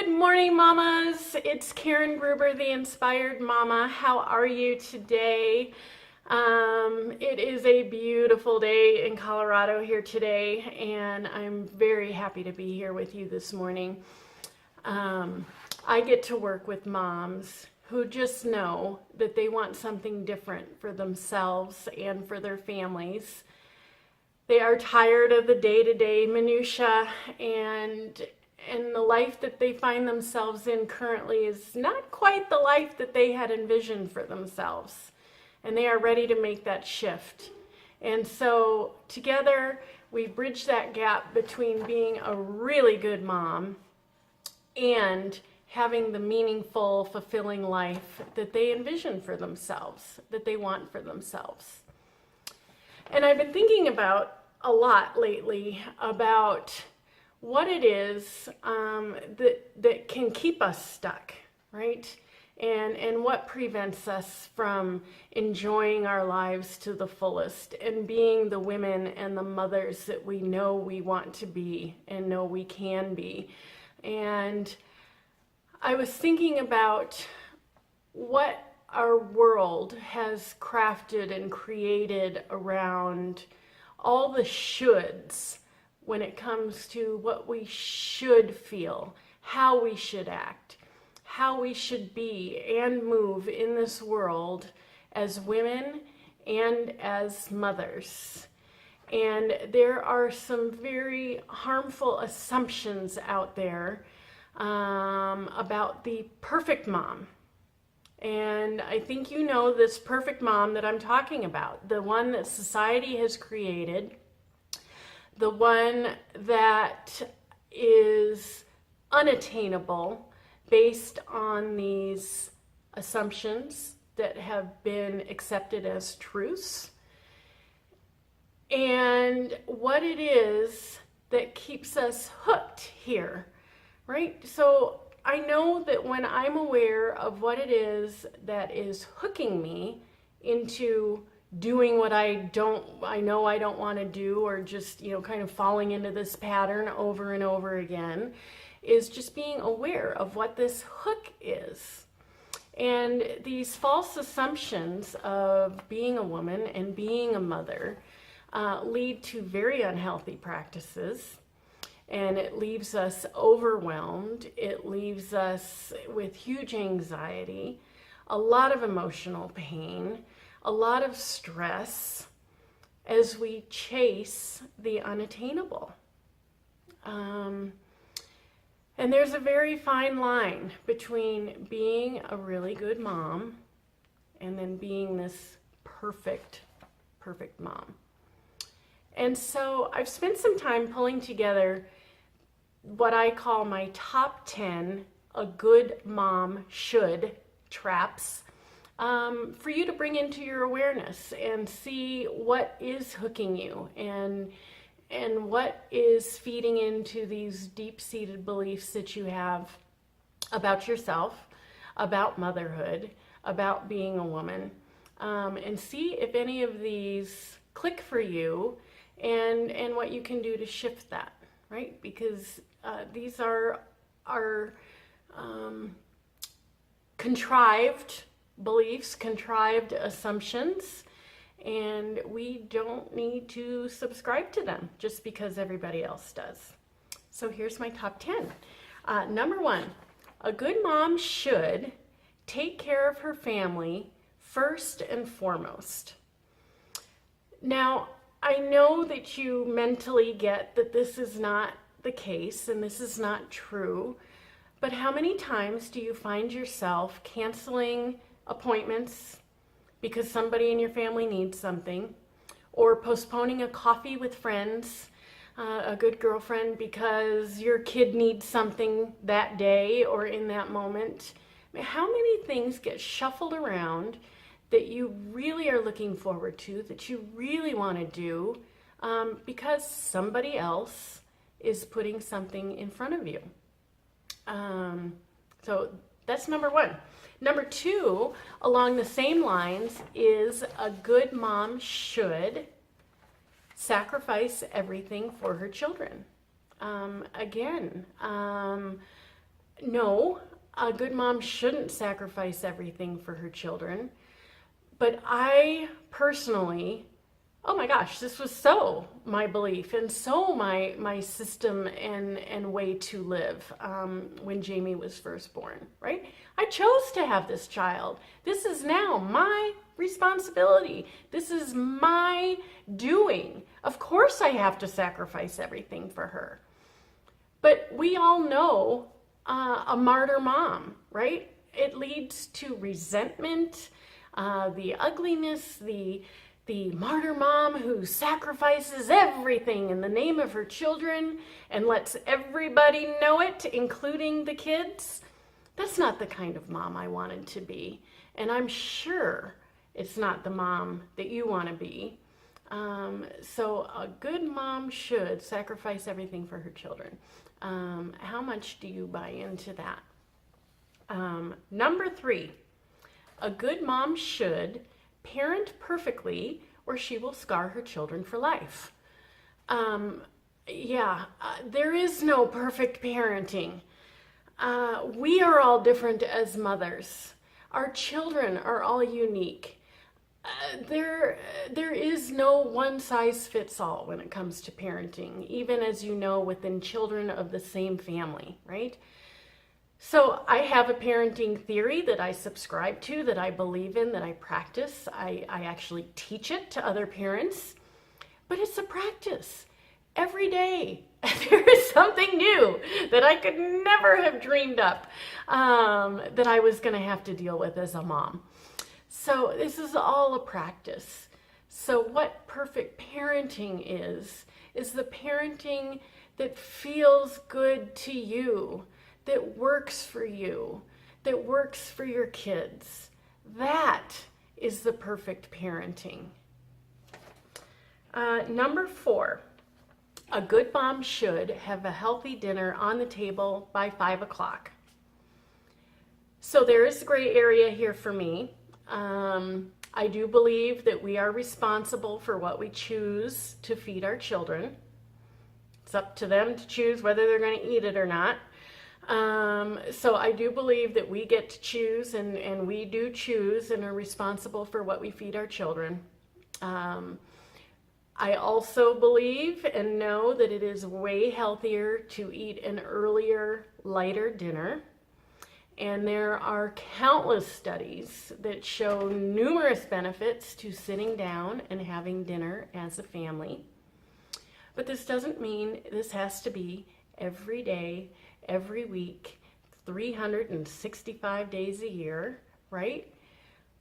Good morning, mamas. It's Karen Gruber, the Inspired Mama. How are you today? It is a beautiful day in Colorado here today, and I'm very happy to be here with you this morning. I get to work with moms who just know that they want something different for themselves and for their families. They are tired of the day-to-day minutia, and the life that they find themselves in currently is not quite the life that they had envisioned for themselves. And they are ready to make that shift. And so together we bridge that gap between being a really good mom and having the meaningful, fulfilling life that they envision for themselves, that they want for themselves. And I've been thinking about a lot lately about what it is that can keep us stuck, right? And what prevents us from enjoying our lives to the fullest and being the women and the mothers that we know we want to be and know we can be. And I was thinking about what our world has crafted and created around all the shoulds when it comes to what we should feel, how we should act, how we should be and move in this world as women and as mothers. And there are some very harmful assumptions out there about the perfect mom. And I think you know this perfect mom that I'm talking about, the one that society has created, the one that is unattainable based on these assumptions that have been accepted as truths, and what it is that keeps us hooked here, right? So I know that when I'm aware of what it is that is hooking me into doing what I know I don't want to do, or just, kind of falling into this pattern over and over again, is just being aware of what this hook is. And these false assumptions of being a woman and being a mother lead to very unhealthy practices. And it leaves us overwhelmed. It leaves us with huge anxiety, a lot of emotional pain, a lot of stress as we chase the unattainable. And there's a very fine line between being a really good mom and then being this perfect mom. And so I've spent some time pulling together what I call my top 10 a good mom should traps for you to bring into your awareness and see what is hooking you and what is feeding into these deep-seated beliefs that you have about yourself, about motherhood, about being a woman, and see if any of these click for you and what you can do to shift that, right? Because these are contrived beliefs, contrived assumptions, and we don't need to subscribe to them just because everybody else does. So here's my top 10. Number 1, a good mom should take care of her family first and foremost. Now, I know that you mentally get that this is not the case and this is not true, but how many times do you find yourself canceling appointments because somebody in your family needs something, or postponing a coffee with friends, a good girlfriend, because your kid needs something that day or in that moment? I mean, how many things get shuffled around that you really are looking forward to, that you really want to do, because somebody else is putting something in front of you? So that's number 1. Number 2, along the same lines, is a good mom should sacrifice everything for her children. Again, No, a good mom shouldn't sacrifice everything for her children. But I personally, oh my gosh, this was so my belief and so my system and way to live when Jamie was first born, right? I chose to have this child. This is now my responsibility. This is my doing. Of course I have to sacrifice everything for her. But we all know a martyr mom, right? It leads to resentment, the ugliness, the martyr mom who sacrifices everything in the name of her children and lets everybody know it, including the kids. That's not the kind of mom I wanted to be. And I'm sure it's not the mom that you want to be. So a good mom should sacrifice everything for her children. How much do you buy into that? Number 3, a good mom should parent perfectly or she will scar her children for life. There is no perfect parenting. We are all different as mothers. Our children are all unique. There is no one size fits all when it comes to parenting, even as you know, within children of the same family, right? So I have a parenting theory that I subscribe to, that I believe in, that I practice. I actually teach it to other parents, but it's a practice. Every day there is something new that I could never have dreamed up that I was going to have to deal with as a mom. So this is all a practice. So what perfect parenting is the parenting that feels good to you, that works for you, that works for your kids. That is the perfect parenting. Number 4, a good mom should have a healthy dinner on the table by 5 o'clock. So there is a gray area here for me. I do believe that we are responsible for what we choose to feed our children. It's up to them to choose whether they're going to eat it or not. So I do believe that we get to choose, and we do choose and are responsible for what we feed our children. I also believe and know that it is way healthier to eat an earlier, lighter dinner. And there are countless studies that show numerous benefits to sitting down and having dinner as a family. But this doesn't mean this has to be every day, every week, 365 days a year, right?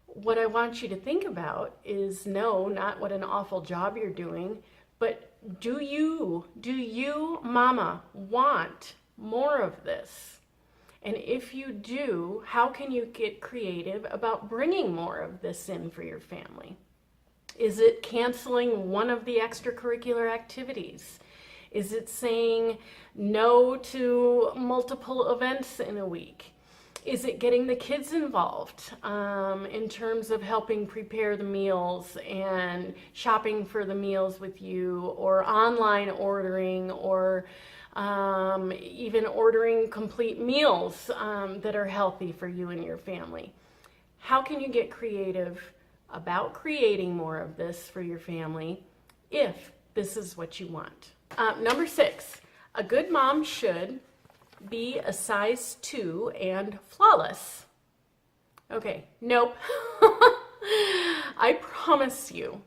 What I want you to think about is not what an awful job you're doing, but do you, mama, want more of this? And if you do, how can you get creative about bringing more of this in for your family? Is it canceling one of the extracurricular activities? Is it saying no to multiple events in a week? Is it getting the kids involved in terms of helping prepare the meals and shopping for the meals with you, or online ordering, or even ordering complete meals that are healthy for you and your family? How can you get creative about creating more of this for your family if this is what you want? Number 6, a good mom should be a size 2 and flawless. Okay, nope. I promise you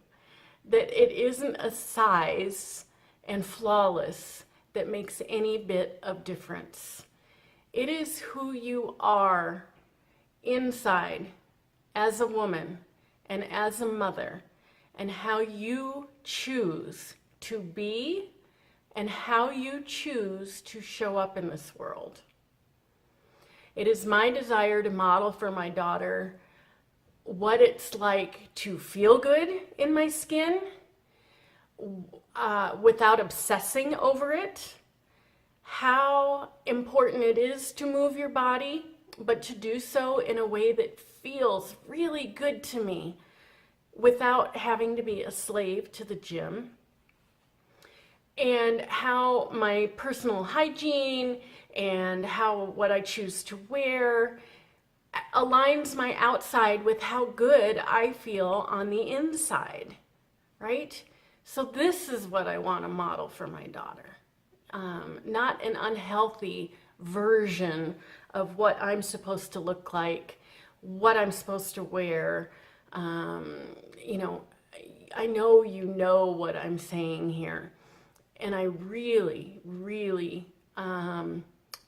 that it isn't a size and flawless that makes any bit of difference. It is who you are inside as a woman and as a mother, and how you choose to be and how you choose to show up in this world. It is my desire to model for my daughter what it's like to feel good in my skin without obsessing over it, how important it is to move your body, but to do so in a way that feels really good to me without having to be a slave to the gym, and how my personal hygiene and what I choose to wear aligns my outside with how good I feel on the inside, right? So this is what I want to model for my daughter. Not an unhealthy version of what I'm supposed to look like, what I'm supposed to wear. You know, I know you know what I'm saying here. And I really, really,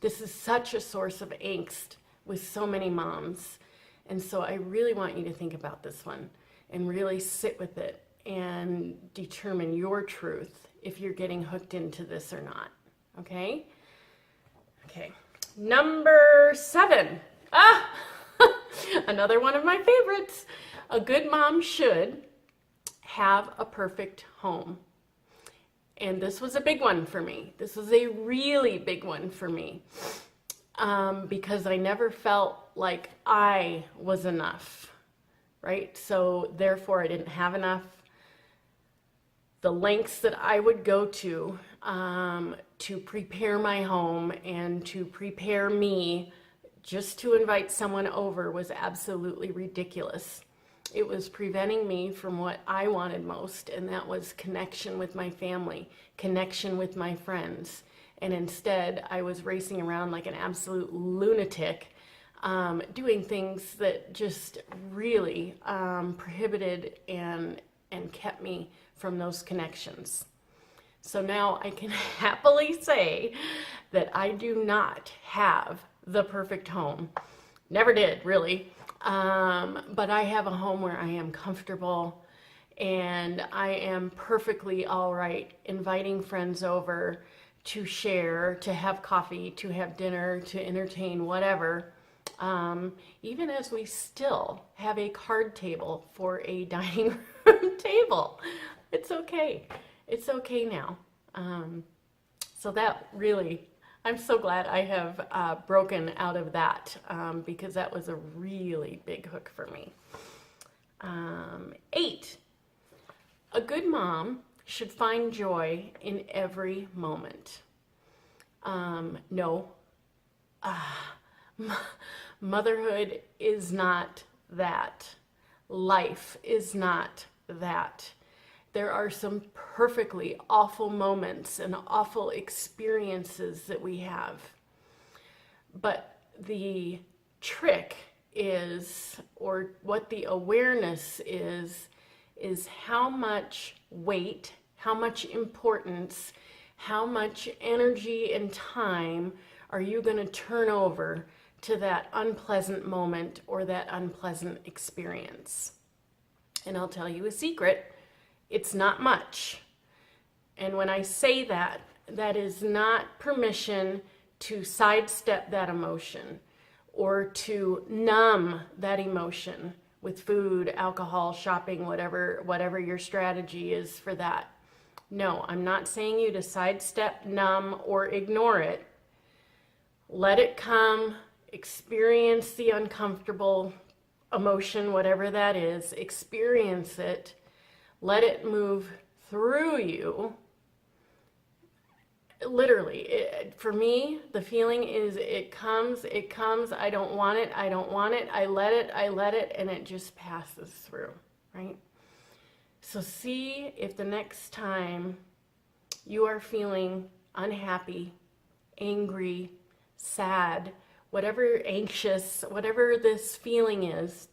this is such a source of angst with so many moms. And so I really want you to think about this one and really sit with it and determine your truth if you're getting hooked into this or not. Okay? Okay. Number 7. Another one of my favorites. A good mom should have a perfect home. And this was a big one for me. This was a really big one for me. Because I never felt like I was enough, right? So therefore I didn't have enough. The lengths that I would go to prepare my home and to prepare me just to invite someone over was absolutely ridiculous. It was preventing me from what I wanted most, and that was connection with my family, connection with my friends. And instead, I was racing around like an absolute lunatic, doing things that just really prohibited and kept me from those connections. So now I can happily say that I do not have the perfect home. Never did, really. But I have a home where I am comfortable and I am perfectly all right inviting friends over to share, to have coffee, to have dinner, to entertain, whatever. Even as we still have a card table for a dining room table. It's okay. It's okay now. So that really, I'm so glad I have broken out of that because that was a really big hook for me. 8, a good mom should find joy in every moment. No, motherhood is not that. Life is not that. There are some perfectly awful moments and awful experiences that we have. But the trick is, or what the awareness is how much weight, how much importance, how much energy and time are you going to turn over to that unpleasant moment or that unpleasant experience. And I'll tell you a secret. It's not much. And when I say that, that is not permission to sidestep that emotion or to numb that emotion with food, alcohol, shopping, whatever your strategy is for that. No, I'm not saying you to sidestep, numb, or ignore it. Let it come, experience the uncomfortable emotion, whatever that is, experience it. Let it move through you. Literally, for me, the feeling is it comes, I don't want it, I let it, and it just passes through, right? So see if the next time you are feeling unhappy, angry, sad, whatever, anxious, whatever this feeling is,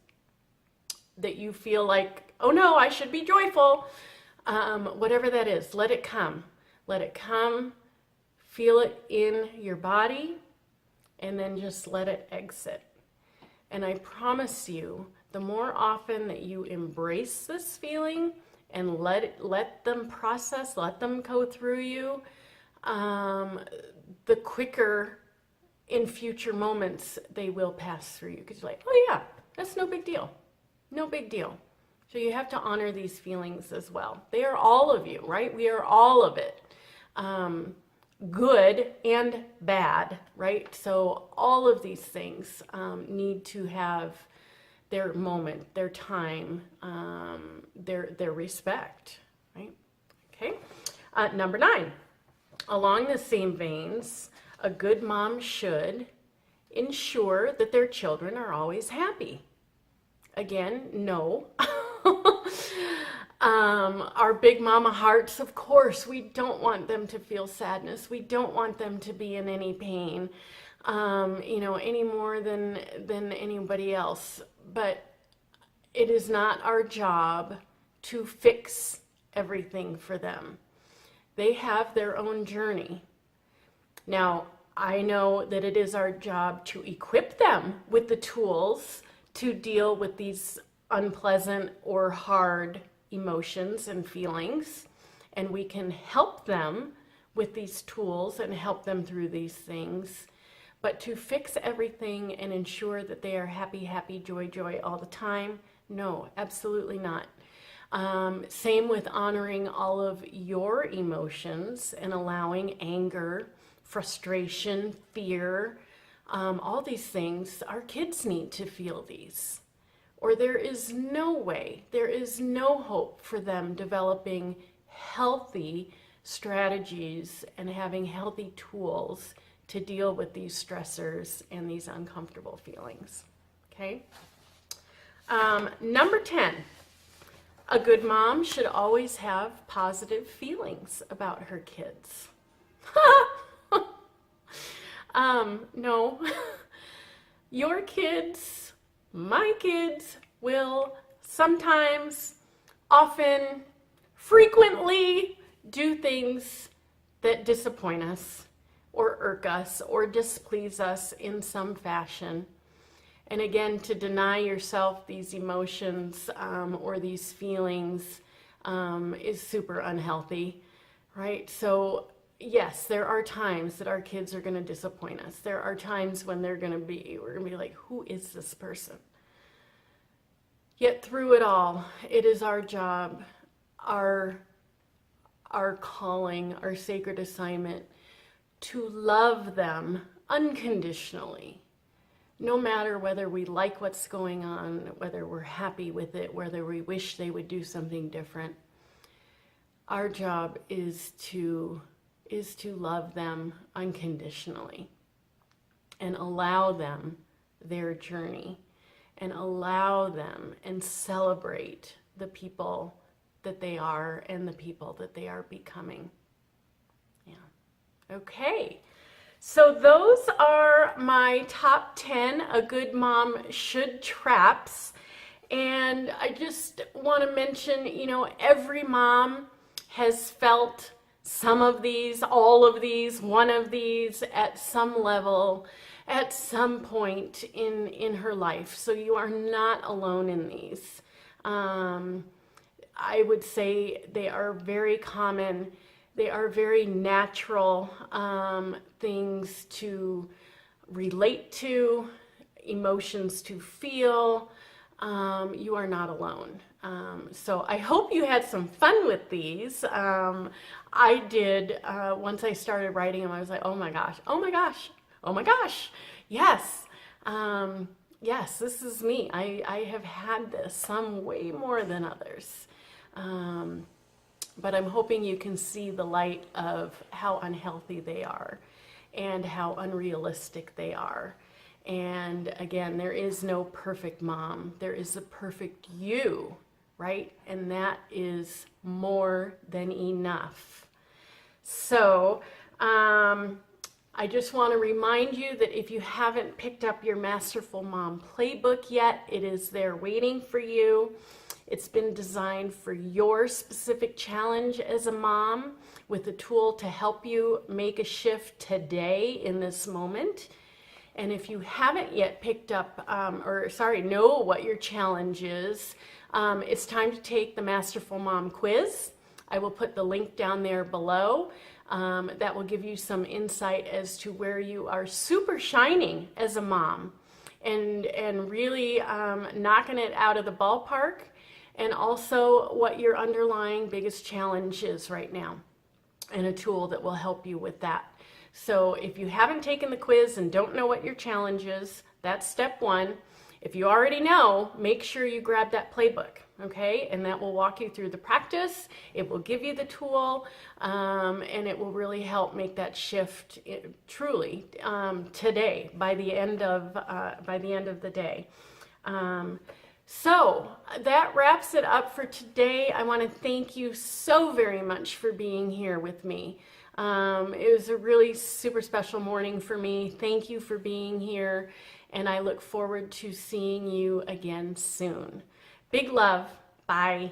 that you feel like, oh no, I should be joyful, whatever that is, let it come. Let it come, feel it in your body, and then just let it exit. And I promise you, the more often that you embrace this feeling and let them process, let them go through you, the quicker in future moments they will pass through you. Because you're like, oh yeah, that's no big deal. No big deal. So you have to honor these feelings as well. They are all of you, right? We are all of it. Good and bad, right? So all of these things need to have their moment, their time, their respect, right? Okay. Number 9, along the same veins, A good mom should ensure that their children are always happy. Again, no. Our big mama hearts, of course, we don't want them to feel sadness. We don't want them to be in any pain, any more than anybody else. But it is not our job to fix everything for them. They have their own journey. Now, I know that it is our job to equip them with the tools to deal with these unpleasant or hard emotions and feelings, and we can help them with these tools and help them through these things. But to fix everything and ensure that they are happy, happy, joy, joy all the time, no, absolutely not. Same with honoring all of your emotions and allowing anger, frustration, fear, all these things. Our kids need to feel these, or there is no way, there is no hope for them developing healthy strategies and having healthy tools to deal with these stressors and these uncomfortable feelings. Okay? Number 10, a good mom should always have positive feelings about her kids. No, your kids, my kids will sometimes, often, frequently do things that disappoint us or irk us or displease us in some fashion. And again, to deny yourself these emotions or these feelings is super unhealthy, right? So yes, there are times that our kids are going to disappoint us. There are times when we're going to be like, who is this person? Yet through it all, it is our job, our calling, our sacred assignment to love them unconditionally. No matter whether we like what's going on, whether we're happy with it, whether we wish they would do something different, our job is to love them unconditionally and allow them their journey and allow them and celebrate the people that they are and the people that they are becoming. Yeah. Okay. So those are my top 10 a good mom should traps. And I just want to mention, every mom has felt some of these, all of these, one of these at some level, at some point in her life. So you are not alone in these. I would say they are very common. They are very natural things to relate to, emotions to feel. You are not alone. So I hope you had some fun with these. I did. Once I started writing them, I was like, oh my gosh, oh my gosh, oh my gosh. Yes. Yes, this is me. I have had this, some way more than others. But I'm hoping you can see the light of how unhealthy they are and how unrealistic they are. And again, there is no perfect mom. There is a perfect you, right? And that is more than enough. So I just want to remind you that if you haven't picked up your Masterful Mom Playbook yet, it is there waiting for you. It's been designed for your specific challenge as a mom with a tool to help you make a shift today in this moment. And if you haven't yet picked up, know what your challenge is, it's time to take the Masterful Mom quiz. I will put the link down there below. That will give you some insight as to where you are super shining as a mom and really knocking it out of the ballpark, and also what your underlying biggest challenge is right now, and a tool that will help you with that. So if you haven't taken the quiz and don't know what your challenge is, that's step one. If you already know, make sure you grab that playbook, okay? And that will walk you through the practice. It will give you the tool, and it will really help make that shift truly today by the end of the day. So that wraps it up for today. I want to thank you so very much for being here with me. It was a really super special morning for me. Thank you for being here, and I look forward to seeing you again soon. Big love. Bye.